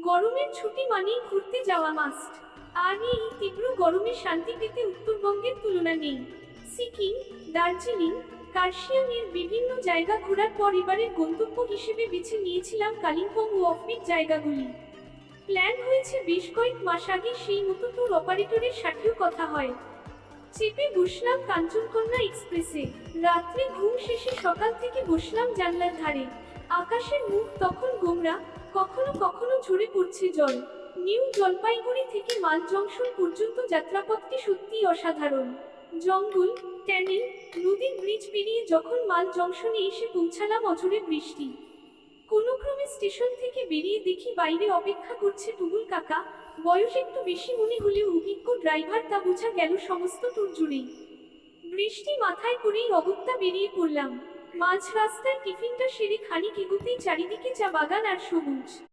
গরমের ছুটি মানেই ঘুরতে যাওয়া মাস্ট। আর এই তীব্র গরমে শান্তি পেতে উত্তরবঙ্গের তুলনা নেই। সিকিম, দার্জিলিং, কার্শিয়াং এর বিভিন্ন জায়গা ঘোরার পর এবারের গন্তব্য হিসেবে বেছে নিয়েছিলাম কালিম্পং ও অফবিট জায়গাগুলি। প্ল্যান হয়েছে বেশ কয়েক মাস আগে, সেই মতো ট্যুর অপারেটরের সাথেও কথা হয়। চেপে বসলাম কাঞ্চনকন্যা এক্সপ্রেসে। রাত্রে ঘুম শেষে সকাল থেকে বসলাম জানলার ধারে। আকাশের মুখ তখন গোমরা, কখনো কখনো ঝরে পড়ছে জল। নিউ জলপাইগুড়ি থেকে মাল জংশন পর্যন্ত যাত্রাপথটি সত্যিই অসাধারণ। জঙ্গল, ট্যানেল, নদীর ব্রিজ পেরিয়ে যখন মাল জংশনে এসে পৌঁছালাম, অঝোরে বৃষ্টি। কোনোক্রমে স্টেশন থেকে বেরিয়ে দেখি বাইরে অপেক্ষা করছে টুগুল কাকা। বয়স একটু বেশি মনে হলেও অভিজ্ঞ ড্রাইভার, তা বোঝা গেল সমস্ত ট্যুর জুড়েই। বৃষ্টি মাথায় করেই অগত্যা বেরিয়ে পড়লাম। মাঝ রাস্তায় টিফিনটা সেরে খানিক এগোতেই চারিদিকে চা বাগান আর সবুজ।